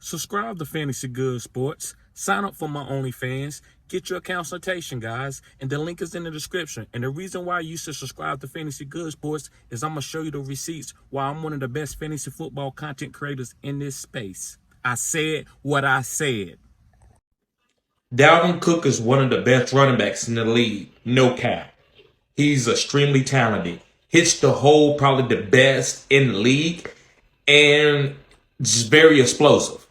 Subscribe to Fantasy Good Sports. Sign up for my OnlyFans. Get your consultation, guys. And the link is in the description. And the reason why you should subscribe to Fantasy Good Sports is I'm going to show you the receipts why I'm one of the best fantasy football content creators in this space. I said what I said. Dalvin Cook is one of the best running backs in the league. No cap. He's extremely talented. Hits the hole, probably the best in the league. And just very explosive.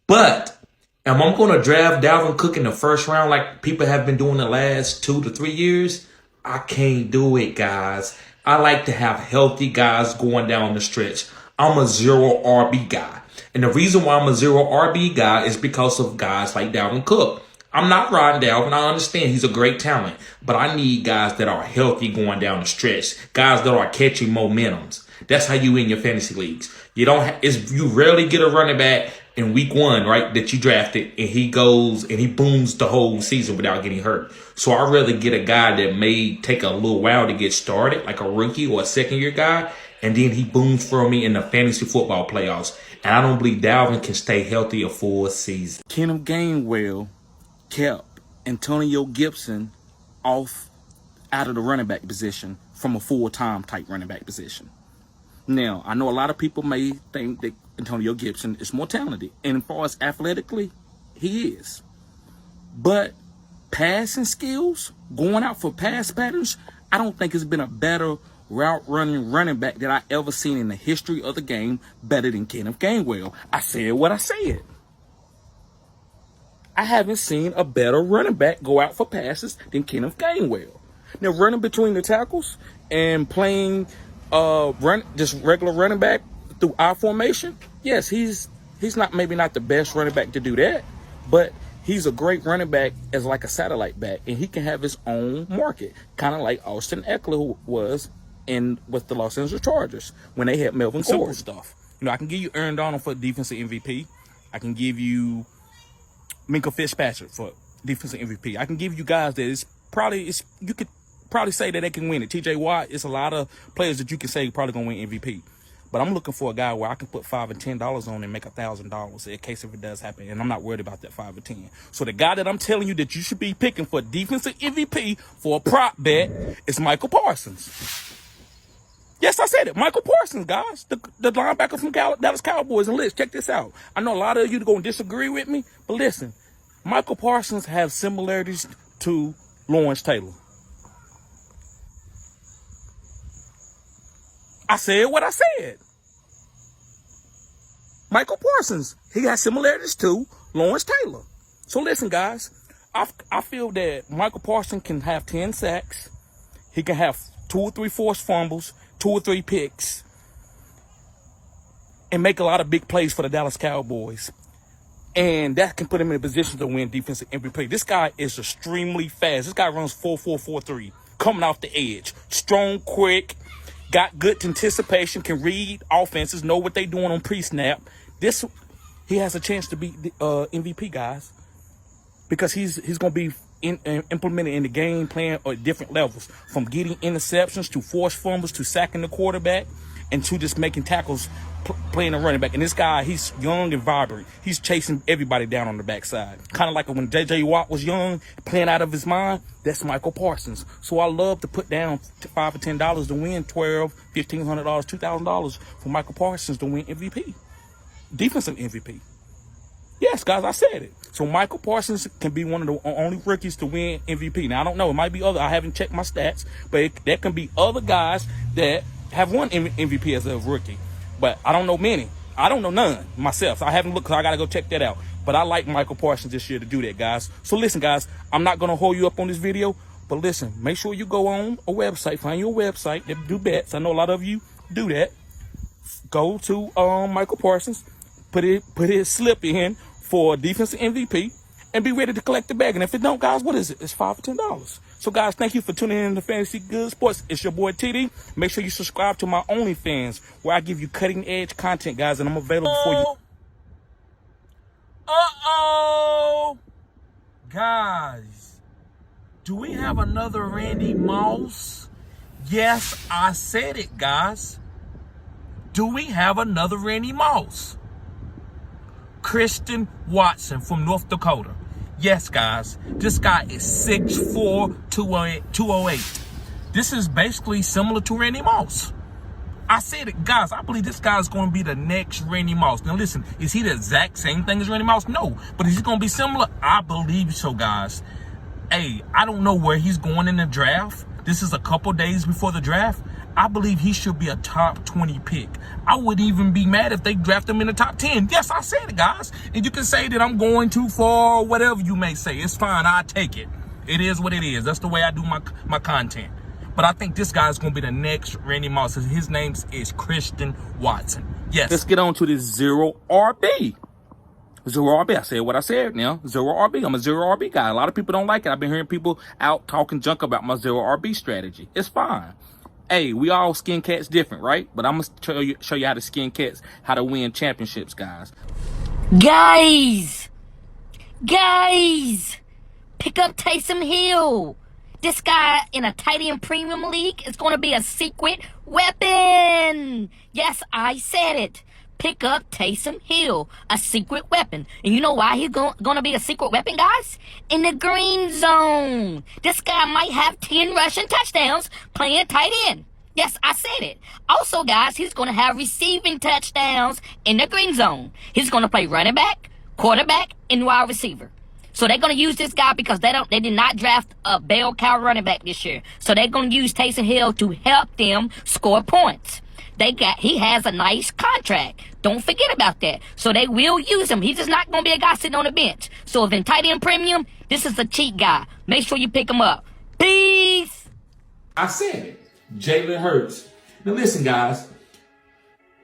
But am I going to draft Dalvin Cook in the first round like people have been doing the last 2 to 3 years? I can't do it, guys. I like to have healthy guys going down the stretch. I'm a zero RB guy. And the reason why I'm a zero RB guy is because of guys like Dalvin Cook. I'm not riding Dalvin. I understand he's a great talent. But I need guys that are healthy going down the stretch. Guys that are catching momentums. That's how you win your fantasy leagues. You rarely get a running back in week 1, right, that you drafted, and he goes and he booms the whole season without getting hurt. So I'd rather get a guy that may take a little while to get started, like a rookie or a second-year guy, and then he booms for me in the fantasy football playoffs. And I don't believe Dalvin can stay healthy a full season. Kenneth Gainwell kept Antonio Gibson out of the running back position from a full-time type running back position. Now, I know a lot of people may think that Antonio Gibson is more talented. And as far as athletically, he is. But passing skills, going out for pass patterns, I don't think it's been a better route running back that I ever seen in the history of the game better than Kenneth Gainwell. I said what I said. I haven't seen a better running back go out for passes than Kenneth Gainwell. Now, running between the tackles and playing just regular running back through our formation, yes, he's maybe not the best running back to do that, but he's a great running back as like a satellite back, and he can have his own market, kind of like Austin Eckler was with the Los Angeles Chargers when they had Melvin Gordon. Stuff. I can give you Aaron Donald for defensive MVP. I can give you Minkah Fitzpatrick for defensive MVP. I can give you guys that you could probably say that they can win it. TJ Watt, it's a lot of players that you can say probably gonna win MVP. But I'm looking for a guy where I can put $5 and $10 on and make $1,000 in case if it does happen. And I'm not worried about that 5 or 10. So the guy that I'm telling you that you should be picking for defensive MVP for a prop bet is Michael Parsons. Yes, I said it. Michael Parsons, guys. The linebacker from Dallas Cowboys. And let's check this out. I know a lot of you are going to disagree with me, but listen. Michael Parsons has similarities to Lawrence Taylor. I said what I said. Michael Parsons, he has similarities to Lawrence Taylor. So listen, guys, I feel that Michael Parsons can have 10 sacks. He can have 2 or 3 forced fumbles, 2 or 3 picks, and make a lot of big plays for the Dallas Cowboys. And that can put him in a position to win defensive MVP. This guy is extremely fast. This guy runs 4.443, coming off the edge. Strong, quick. Got good anticipation, can read offenses, know what they're doing on pre-snap. He has a chance to be the MVP, guys, because he's going to be implemented in the game plan at different levels, from getting interceptions to forced fumbles to sacking the quarterback and to just making tackles, playing a running back. And this guy, he's young and vibrant. He's chasing everybody down on the backside. Kind of like when J.J. Watt was young, playing out of his mind. That's Michael Parsons. So I love to put down $5 or $10 to win $1,200, $1,500, $2,000 for Michael Parsons to win MVP. Defensive MVP. Yes, guys, I said it. So Michael Parsons can be one of the only rookies to win MVP. Now, I don't know. It might be other. I haven't checked my stats. But there can be other guys that have won MVP as a rookie. But I don't know many. I don't know none myself. So I haven't looked, so I got to go check that out. But I like Michael Parsons this year to do that, guys. So listen, guys, I'm not going to hold you up on this video. But listen, make sure you go on a website, find your website that do bets. I know a lot of you do that. Go to Michael Parsons, put his slip in for defensive MVP, and be ready to collect the bag. And if it don't, guys, what is it? It's $5 or $10. So, guys, thank you for tuning in to Fantasy Good Sports. It's your boy, TD. Make sure you subscribe to my OnlyFans, where I give you cutting-edge content, guys, and I'm available for you. Uh-oh! Guys, do we have another Randy Moss? Yes, I said it, guys. Do we have another Randy Moss? Christian Watson from North Dakota. Yes, guys, this guy is 6'4", 208. This is basically similar to Randy Moss. I said it, guys. I believe this guy's going to be the next Randy Moss. Now, listen, is he the exact same thing as Randy Moss? No. But is he going to be similar? I believe so, guys. Hey, I don't know where he's going in the draft. This is a couple days before the draft. I believe he should be a top 20 pick. I would even be mad if they draft him in the top 10. Yes, I said it, guys. And you can say that I'm going too far or whatever you may say. It's fine. I take it. It is what it is. That's the way I do my content. But I think this guy's going to be the next Randy Moss. His name is Christian Watson. Yes. Let's get on to this 0 RB. 0 RB. I said what I said now. 0 RB. I'm a 0 RB guy. A lot of people don't like it. I've been hearing people out talking junk about my 0 RB strategy. It's fine. Hey, we all skin cats different, right? But I'm going to show you how to skin cats, how to win championships, guys. Guys, pick up Taysom Hill. This guy in a tight end premium league is going to be a secret weapon. Yes, I said it. Pick up Taysom Hill, a secret weapon. And you know why he's going to be a secret weapon, guys? In the green zone. This guy might have 10 rushing touchdowns playing tight end. Yes, I said it. Also, guys, he's going to have receiving touchdowns in the green zone. He's going to play running back, quarterback, and wide receiver. So they're going to use this guy because they did not draft a bell cow running back this year. So they're going to use Taysom Hill to help them score points. He has a nice contract. Don't forget about that. So they will use him. He's just not going to be a guy sitting on the bench. So if in tight end premium, this is a cheat guy. Make sure you pick him up. Peace. I said it. Jalen Hurts. Now listen, guys.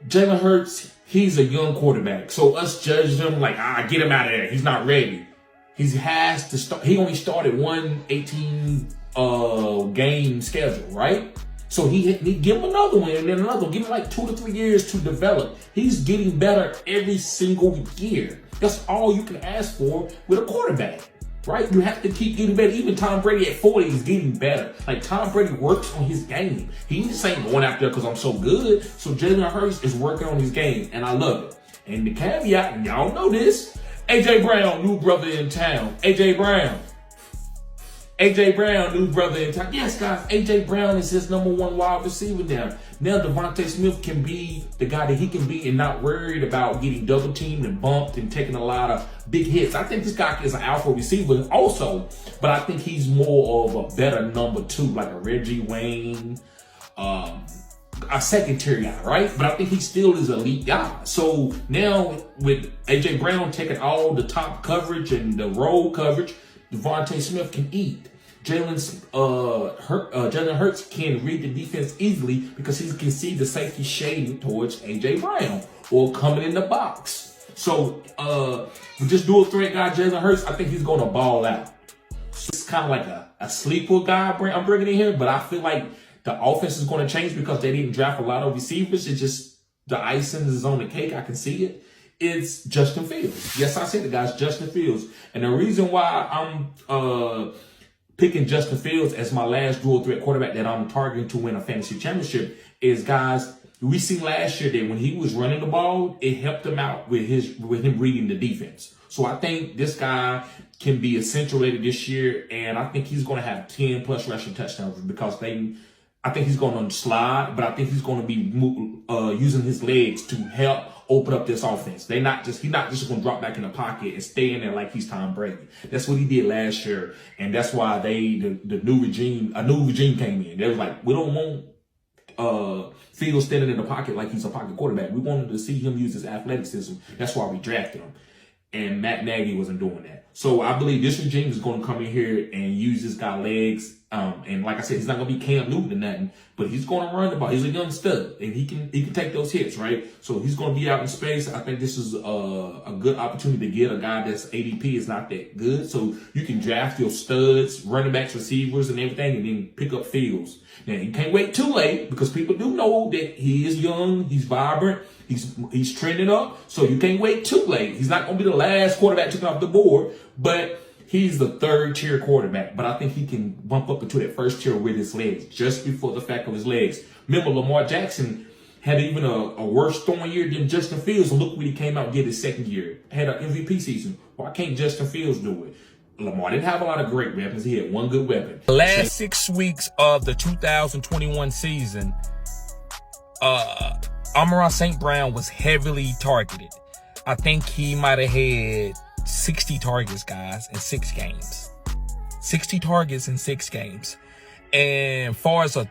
Jalen Hurts, he's a young quarterback. So us judging him like, get him out of there. He's not ready. He has to start. He only started one 18 game schedule, right? So he give him another one and then another one. Give him like 2 to 3 years to develop. He's getting better every single year. That's all you can ask for with a quarterback, right? You have to keep getting better. Even Tom Brady at 40 is getting better. Like Tom Brady works on his game. He just ain't going out there because I'm so good. So Jalen Hurts is working on his game, and I love it. And the caveat, and y'all know this, AJ Brown, new brother in town. AJ Brown, new brother in town. Yes, guys, AJ Brown is his number 1 wide receiver now. Now Devontae Smith can be the guy that he can be and not worried about getting double teamed and bumped and taking a lot of big hits. I think this guy is an alpha receiver also, but I think he's more of a better number 2, like a Reggie Wayne, a secondary guy, right? But I think he still is an elite guy. So now with AJ Brown taking all the top coverage and the roll coverage, Devontae Smith can eat. Jalen Hurts can read the defense easily because he can see the safety shading towards AJ Brown or coming in the box. So with this dual threat guy, Jalen Hurts, I think he's going to ball out. So it's kind of like a sleeper guy I'm bringing in here, but I feel like the offense is going to change because they didn't draft a lot of receivers. It's just the icing is on the cake. I can see it. It's Justin Fields. Yes, I said it, guys. Justin Fields. And the reason why I'm picking Justin Fields as my last dual threat quarterback that I'm targeting to win a fantasy championship is, guys, we seen last year that when he was running the ball, it helped him out with him reading the defense. So I think this guy can be essential later this year, and I think he's going to have 10 plus rushing touchdowns because I think he's going to slide, but I think he's going to be using his legs to help open up this offense. He's not just going to drop back in the pocket and stay in there like he's Tom Brady. That's what he did last year, and that's why a new regime came in. They was like, we don't want Fields standing in the pocket like he's a pocket quarterback. We wanted to see him use his athleticism. That's why we drafted him. And Matt Nagy wasn't doing that. So I believe this regime is going to come in here and use this guy's legs. And like I said, he's not going to be Cam Newton or nothing, but he's going to run the ball. He's a young stud, and he can take those hits, right? So he's going to be out in space. I think this is a good opportunity to get a guy that's ADP is not that good. So you can draft your studs, running backs, receivers, and everything, and then pick up Fields. Now, you can't wait too late because people do know that he is young, he's vibrant, he's trending up. So you can't wait too late. He's not going to be the last quarterback taken off the board, but he's the 3rd tier quarterback. But I think he can bump up into that 1st tier with his legs, just before the fact of his legs. Remember, Lamar Jackson had even a worse throwing year than Justin Fields. Look what he came out and did his second year. Had an MVP season. Why can't Justin Fields do it? Lamar didn't have a lot of great weapons. He had one good weapon. The last 6 weeks of the 2021 season, Amon-Ra St. Brown was heavily targeted. I think he might have had 60 targets, guys, in 6 games. 60 targets in 6 games. And far as a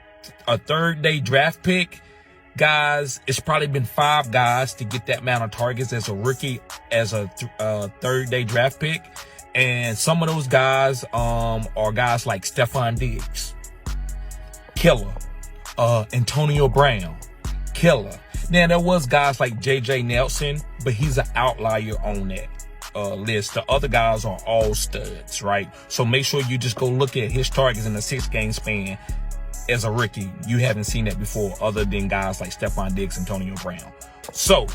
third day draft pick, guys, it's probably been 5 guys to get that amount of targets as a rookie, as a third day draft pick. And some of those guys are guys like Stephon Diggs, killer. Antonio Brown, killer. Now, there was guys like J.J. Nelson, but he's an outlier on that list. The other guys are all studs, right? So make sure you just go look at his targets in a 6-game span as a rookie. You haven't seen that before, other than guys like Stephon Diggs, Antonio Brown. So,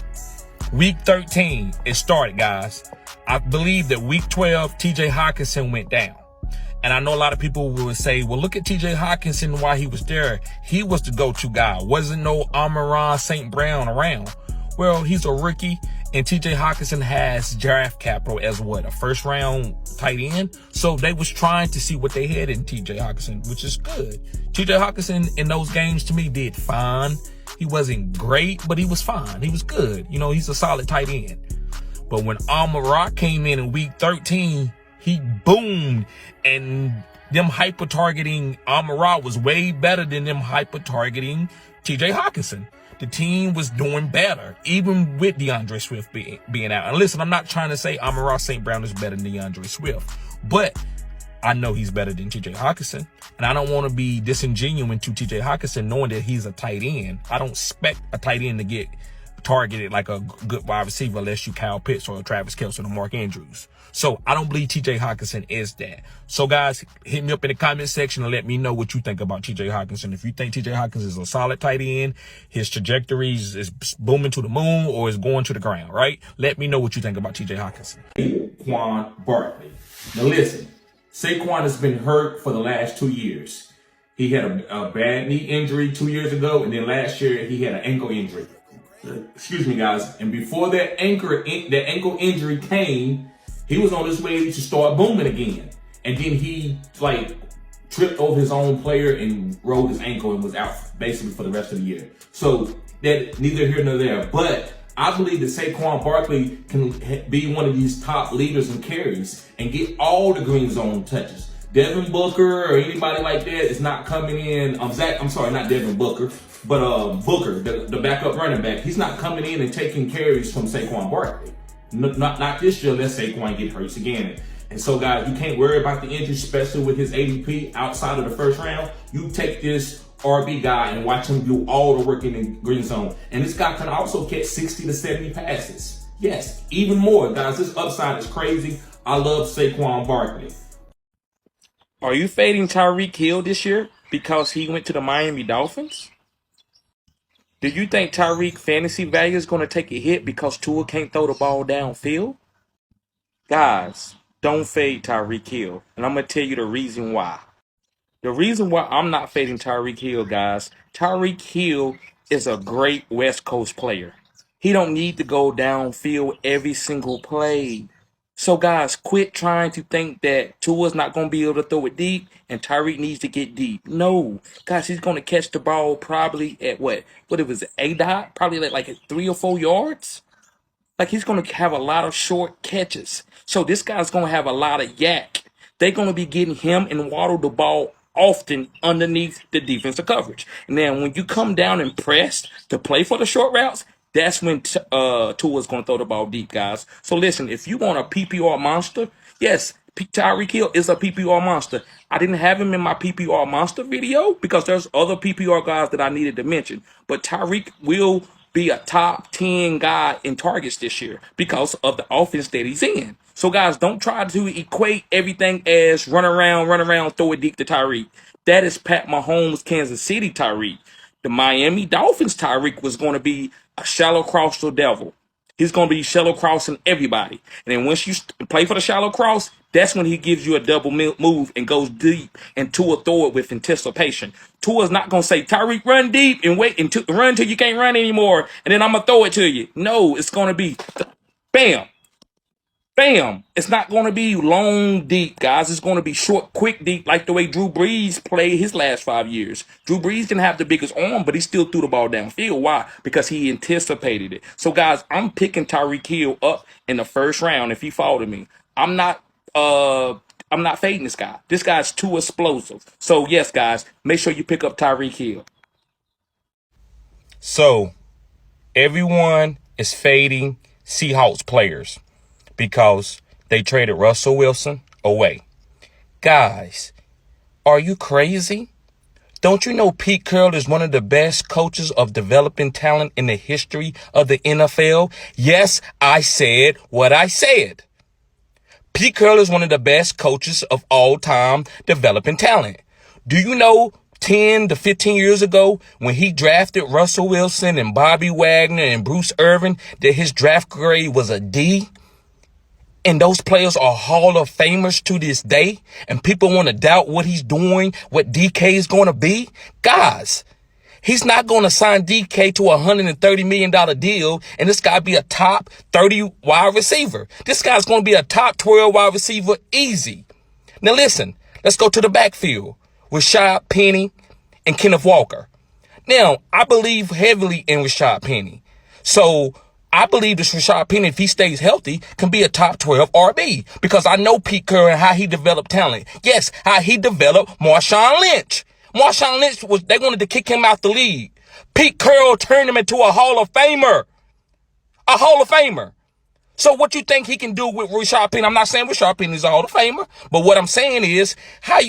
week 13, it started, guys. I believe that week 12, T.J. Hockenson went down. And I know a lot of people will say, well, look at T.J. Hockenson while he was there. He was the go-to guy. Wasn't no Amon-Ra St. Brown around. Well, he's a rookie, and T.J. Hockenson has draft capital as what, a first-round tight end? So they was trying to see what they had in T.J. Hockenson, which is good. T.J. Hockenson in those games, to me, did fine. He wasn't great, but he was fine. He was good. You know, he's a solid tight end. But when Amon-Ra came in week 13, he boomed, and them hyper-targeting Amon-Ra was way better than them hyper-targeting T.J. Hockenson. The team was doing better, even with DeAndre Swift being out. And listen, I'm not trying to say Amon-Ra St. Brown is better than DeAndre Swift, but I know he's better than T.J. Hockenson. And I don't want to be disingenuous to T.J. Hockenson knowing that he's a tight end. I don't expect a tight end to get targeted like a good wide receiver unless you Kyle Pitts or Travis Kelce or Mark Andrews. So I don't believe T.J. Hockenson is that. So guys, hit me up in the comment section and let me know what you think about T.J. Hockenson. If you think T.J. Hockenson is a solid tight end, his trajectory is booming to the moon or is going to the ground, right? Let me know what you think about T.J. Hockenson. Saquon Barkley. Now listen, Saquon has been hurt for the last 2 years. He had a bad knee injury 2 years ago, and then last year he had an ankle injury. Excuse me, guys. And before that ankle injury came, he was on his way to start booming again. And then he tripped over his own player and rolled his ankle and was out basically for the rest of the year. So that neither here nor there. But I believe that Saquon Barkley can be one of these top leaders in carries and get all the green zone touches. Devin Booker or anybody like that is not coming in. Not Devin Booker, but Booker, the backup running back. He's not coming in and taking carries from Saquon Barkley. Not this year, unless Saquon get hurt again. And so, guys, you can't worry about the injury, especially with his ADP outside of the first round. You take this RB guy and watch him do all the work in the green zone. And this guy can also catch 60 to 70 passes. Yes, even more, guys. This upside is crazy. I love Saquon Barkley. Are you fading Tyreek Hill this year because he went to the Miami Dolphins? Do you think Tyreek fantasy value is going to take a hit because Tua can't throw the ball downfield? Guys, don't fade Tyreek Hill. And I'm going to tell you the reason why. The reason why I'm not fading Tyreek Hill, guys, Tyreek Hill is a great West Coast player. He don't need to go downfield every single play. So, guys, quit trying to think that Tua's not going to be able to throw it deep and Tyreek needs to get deep. No. Guys, he's going to catch the ball probably at what it was, A-dot? Probably like at 3 or 4 yards? Like, he's going to have a lot of short catches. So, this guy's going to have a lot of yak. They're going to be getting him and Waddle the ball often underneath the defensive coverage. Now, when you come down and press to play for the short routes, that's when Tua's going to throw the ball deep, guys. So listen, if you want a PPR monster, yes, Tyreek Hill is a PPR monster. I didn't have him in my PPR monster video because there's other PPR guys that I needed to mention. But Tyreek will be a top 10 guy in targets this year because of the offense that he's in. So, guys, don't try to equate everything as run around, throw it deep to Tyreek. That is Pat Mahomes' Kansas City Tyreek. The Miami Dolphins Tyreek was going to be a shallow cross the devil. He's going to be shallow crossing everybody. And then once you play for the shallow cross, that's when he gives you a double move and goes deep, and Tua throw it with anticipation. Tua's not going to say, Tyreek, run deep and wait and run till you can't run anymore, and then I'm going to throw it to you. No, it's going to be bam. Bam! It's not going to be long, deep, guys. It's going to be short, quick, deep, like the way Drew Brees played his last 5 years. Drew Brees didn't have the biggest arm, but he still threw the ball downfield. Why? Because he anticipated it. So, guys, I'm picking Tyreek Hill up in the first round if he fall to me. I'm not fading this guy. This guy's too explosive. So, yes, guys, make sure you pick up Tyreek Hill. So, everyone is fading Seahawks players because they traded Russell Wilson away. Guys, are you crazy? Don't you know Pete Carroll is one of the best coaches of developing talent in the history of the NFL? Yes, I said what I said. Pete Carroll is one of the best coaches of all time developing talent. Do you know 10 to 15 years ago when he drafted Russell Wilson and Bobby Wagner and Bruce Irvin that his draft grade was a D? And those players are Hall of Famers to this day. And people want to doubt what he's doing, what DK is going to be. Guys, he's not going to sign DK to a $130 million deal. And this guy be a top 30 wide receiver. This guy's going to be a top 12 wide receiver easy. Now listen, let's go to the backfield with Rashad Penny and Kenneth Walker. Now, I believe heavily in Rashad Penny. So I believe this Rashad Penny, if he stays healthy, can be a top 12 RB because I know Pete Carroll and how he developed talent. Yes, how he developed Marshawn Lynch. Marshawn Lynch they wanted to kick him out the league. Pete Carroll turned him into a Hall of Famer. A Hall of Famer. So what you think he can do with Rashad Penny? I'm not saying Rashad Penny is a Hall of Famer, but what I'm saying is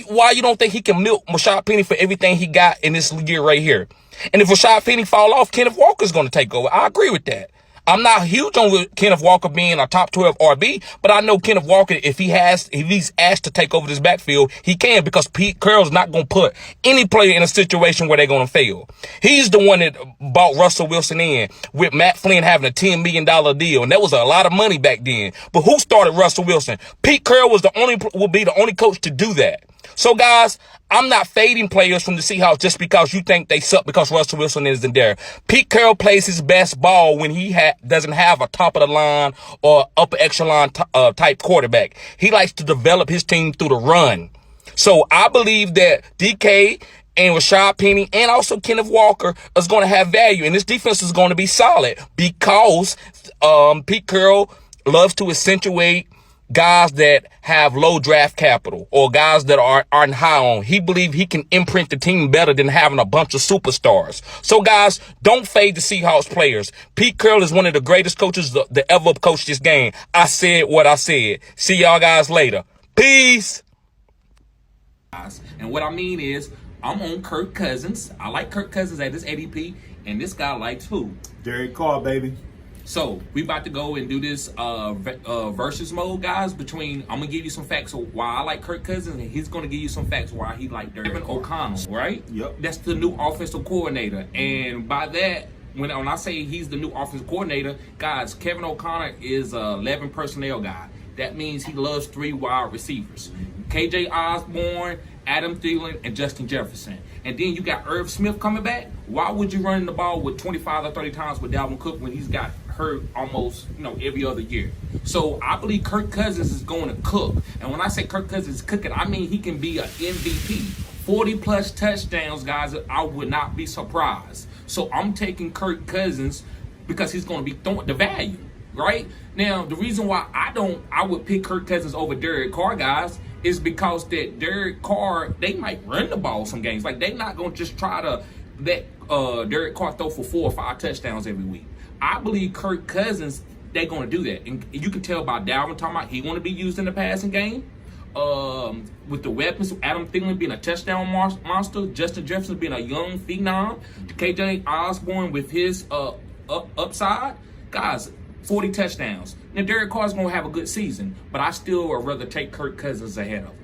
why you don't think he can milk Rashad Penny for everything he got in this year right here? And if Rashad Penny fall off, Kenneth Walker's going to take over. I agree with that. I'm not huge on Kenneth Walker being a top 12 RB, but I know Kenneth Walker, if he's asked to take over this backfield, he can because Pete Carroll's not going to put any player in a situation where they're going to fail. He's the one that bought Russell Wilson in with Matt Flynn having a $10 million deal, and that was a lot of money back then. But who started Russell Wilson? Pete Carroll will be the only coach to do that. So, guys, I'm not fading players from the Seahawks just because you think they suck because Russell Wilson isn't there. Pete Carroll plays his best ball when he doesn't have a top-of-the-line or upper echelon type quarterback. He likes to develop his team through the run. So I believe that DK and Rashad Penny and also Kenneth Walker is going to have value, and this defense is going to be solid because Pete Carroll loves to accentuate guys that have low draft capital or guys that aren't high on. He believes he can imprint the team better than having a bunch of superstars. So, guys, don't fade the Seahawks players. Pete Carroll is one of the greatest coaches that ever coached this game. I said what I said. See y'all guys later. Peace. And what I mean is, I'm on Kirk Cousins. I like Kirk Cousins at this ADP, and this guy likes who? Derek Carr, baby. So we about to go and do this versus mode, guys. I'm gonna give you some facts of why I like Kirk Cousins, and he's gonna give you some facts why he like Kevin O'Connell, right? Yep. That's the new offensive coordinator, and by that, when I say he's the new offensive coordinator, guys, Kevin O'Connell is a 11 personnel guy. That means he loves 3 wide receivers: KJ Osborne, Adam Thielen, and Justin Jefferson. And then you got Irv Smith coming back. Why would you run the ball with 25 or 30 times with Dalvin Cook when he's got hurt almost, every other year? So I believe Kirk Cousins is going to cook. And when I say Kirk Cousins is cooking, I mean he can be an MVP. 40-plus touchdowns, guys, I would not be surprised. So I'm taking Kirk Cousins because he's going to be throwing the value, right? Now, the reason why I would pick Kirk Cousins over Derek Carr, guys, is because that Derek Carr, they might run the ball some games. Like, they not going to just try to let Derek Carr throw for 4 or 5 touchdowns every week. I believe Kirk Cousins, they're going to do that. And you can tell by Dalvin talking about he want to be used in the passing game. With the weapons, Adam Thielen being a touchdown monster, Justin Jefferson being a young phenom, KJ Osborne with his upside. Guys, 40 touchdowns. Now, Derek Carr's going to have a good season, but I still would rather take Kirk Cousins ahead of him.